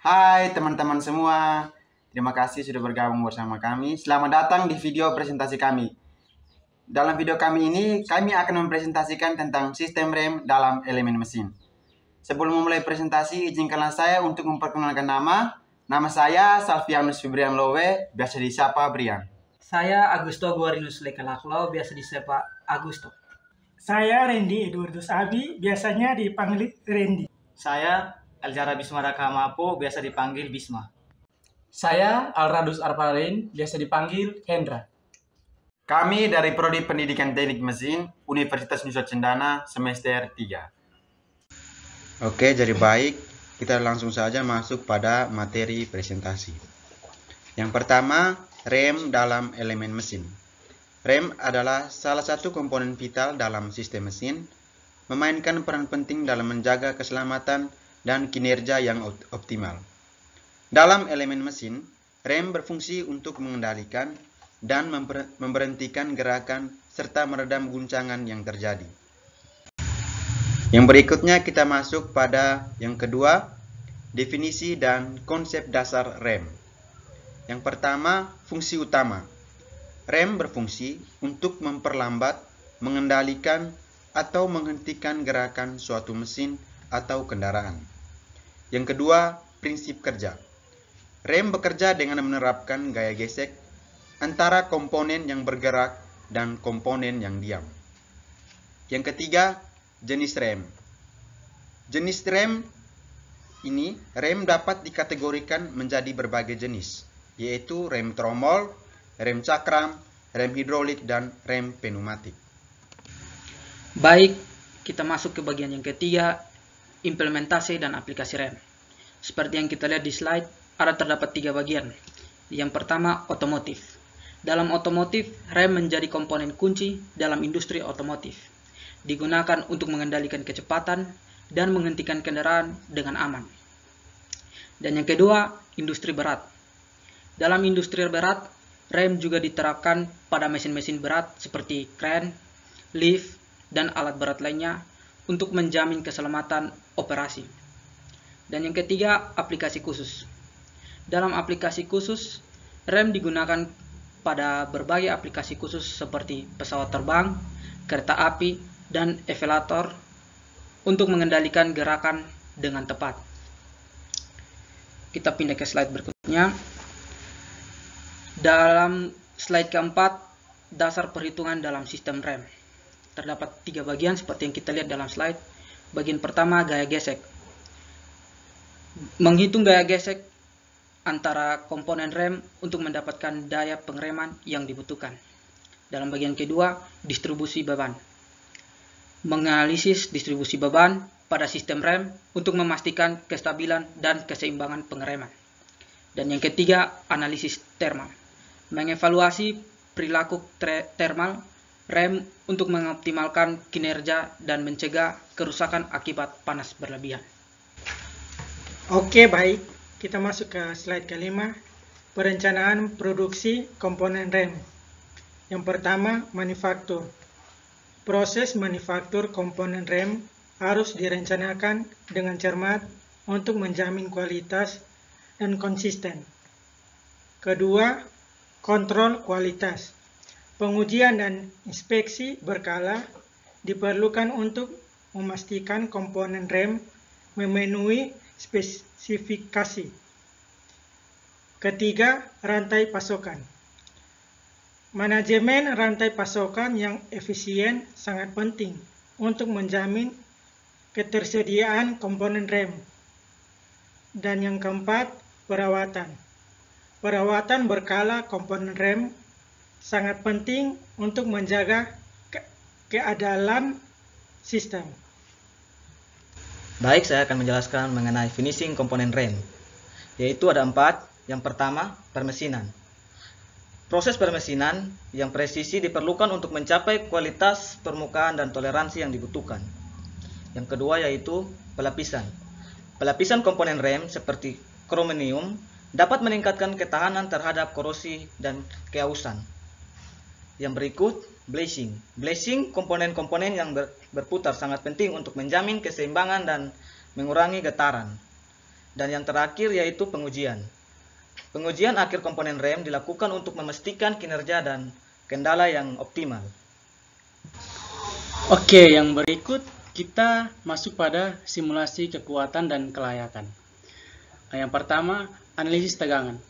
Hai teman-teman semua, terima kasih sudah bergabung bersama kami. Selamat datang di video presentasi kami. Dalam video kami ini, kami akan mempresentasikan tentang sistem rem dalam elemen mesin. Sebelum memulai presentasi, izinkanlah saya untuk memperkenalkan nama. Nama saya Salvianus Fibrian Lowe, biasa disapa Brian. Saya Agusto Guarinus Lekalaklo, biasa disapa Agusto. Saya Randy Edwardus Abi, biasanya dipanggil Randy. Saya Aljara Bisma Rakamapo, biasa dipanggil Bisma. Saya Alradus Arparin, biasa dipanggil Hendra. Kami dari Prodi Pendidikan Teknik Mesin, Universitas Nusa Cendana, semester 3. Oke, jadi baik, kita langsung saja masuk pada materi presentasi. Yang pertama, rem dalam elemen mesin. Rem adalah salah satu komponen vital dalam sistem mesin, memainkan peran penting dalam menjaga keselamatan dan kinerja yang optimal. Dalam elemen mesin, rem berfungsi untuk mengendalikan dan memberhentikan gerakan serta meredam guncangan yang terjadi. Yang berikutnya kita masuk pada yang kedua, definisi dan konsep dasar rem. Yang pertama, fungsi utama. Rem berfungsi untuk memperlambat, mengendalikan, atau menghentikan gerakan suatu mesin atau kendaraan. Yang kedua, prinsip kerja. Rem bekerja dengan menerapkan gaya gesek antara komponen yang bergerak dan komponen yang diam. Yang ketiga, jenis rem. Jenis rem ini, rem dapat dikategorikan menjadi berbagai jenis, yaitu rem tromol, rem cakram, rem hidrolik, dan rem pneumatik. Baik, kita masuk ke bagian yang ketiga, implementasi dan aplikasi rem. Seperti yang kita lihat di slide, ada terdapat 3 bagian. Yang pertama, otomotif. Dalam otomotif, rem menjadi komponen kunci dalam industri otomotif. Digunakan untuk mengendalikan kecepatan dan menghentikan kendaraan dengan aman. Dan yang kedua, industri berat. Dalam industri berat, rem juga diterapkan pada mesin-mesin berat seperti kren, lift, dan alat berat lainnya untuk menjamin keselamatan operasi. Dan yang ketiga, aplikasi khusus. Dalam aplikasi khusus, rem digunakan pada berbagai aplikasi khusus seperti pesawat terbang, kereta api, dan elevator untuk mengendalikan gerakan dengan tepat. Kita pindah ke slide berikutnya. Dalam slide keempat, dasar perhitungan dalam sistem rem. Terdapat 3 bagian seperti yang kita lihat dalam slide. Bagian pertama, gaya gesek. Menghitung gaya gesek antara komponen rem untuk mendapatkan daya pengereman yang dibutuhkan. Dalam bagian kedua, distribusi beban. Menganalisis distribusi beban pada sistem rem untuk memastikan kestabilan dan keseimbangan pengereman. Dan yang ketiga, analisis thermal. Mengevaluasi perilaku thermal rem untuk mengoptimalkan kinerja dan mencegah kerusakan akibat panas berlebihan. Oke, baik. Kita masuk ke slide kelima, perencanaan produksi komponen rem. Yang pertama, manufaktur. Proses manufaktur komponen rem harus direncanakan dengan cermat untuk menjamin kualitas dan konsisten. Kedua, kontrol kualitas. Pengujian dan inspeksi berkala diperlukan untuk memastikan komponen rem memenuhi spesifikasi. Ketiga, rantai pasokan. Manajemen rantai pasokan yang efisien sangat penting untuk menjamin ketersediaan komponen rem. Dan yang keempat, perawatan. Perawatan berkala komponen rem sangat penting untuk menjaga keadalan sistem. Baik, saya akan menjelaskan mengenai finishing komponen rem, yaitu ada 4. Yang pertama, permesinan. Proses permesinan yang presisi diperlukan untuk mencapai kualitas permukaan dan toleransi yang dibutuhkan. Yang kedua yaitu pelapisan. Pelapisan komponen rem seperti kromenium dapat meningkatkan ketahanan terhadap korosi dan keausan. Yang berikut, blazing. Blazing komponen-komponen yang berputar sangat penting untuk menjamin keseimbangan dan mengurangi getaran. Dan yang terakhir yaitu pengujian. Pengujian akhir komponen rem dilakukan untuk memastikan kinerja dan kendala yang optimal. Oke, yang berikut kita masuk pada simulasi kekuatan dan kelayakan. Yang pertama, analisis tegangan.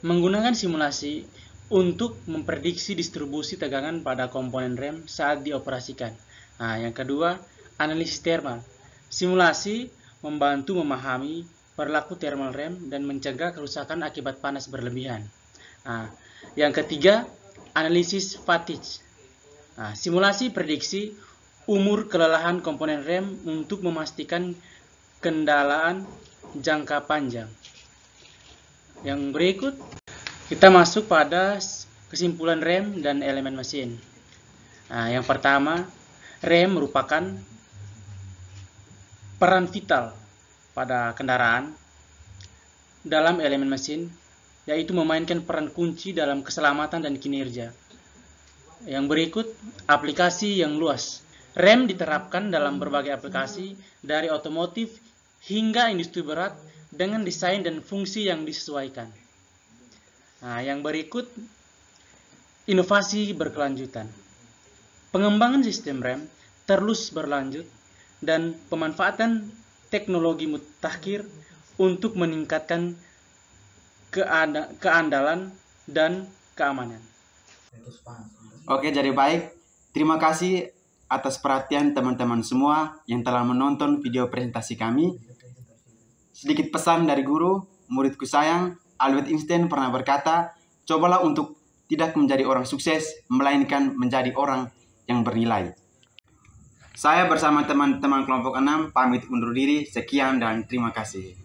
Menggunakan simulasi untuk memprediksi distribusi tegangan pada komponen rem saat dioperasikan. Yang kedua, analisis thermal. Simulasi membantu memahami perilaku thermal rem dan mencegah kerusakan akibat panas berlebihan. Yang ketiga, analisis fatigue. Simulasi prediksi umur kelelahan komponen rem untuk memastikan kendalaan jangka panjang. Yang berikut, kita masuk pada kesimpulan rem dan elemen mesin. Yang pertama, rem merupakan peran vital pada kendaraan dalam elemen mesin, yaitu memainkan peran kunci dalam keselamatan dan kinerja. Yang berikut, aplikasi yang luas. Rem diterapkan dalam berbagai aplikasi dari otomotif hingga industri berat dengan desain dan fungsi yang disesuaikan. Yang berikut, inovasi berkelanjutan. Pengembangan sistem rem terus berlanjut dan pemanfaatan teknologi mutakhir untuk meningkatkan keandalan dan keamanan. Oke, jadi baik. Terima kasih atas perhatian teman-teman semua yang telah menonton video presentasi kami. Sedikit pesan dari guru, muridku sayang, Albert Einstein pernah berkata, cobalah untuk tidak menjadi orang sukses, melainkan menjadi orang yang bernilai. Saya bersama teman-teman kelompok 6 pamit undur diri. Sekian dan terima kasih.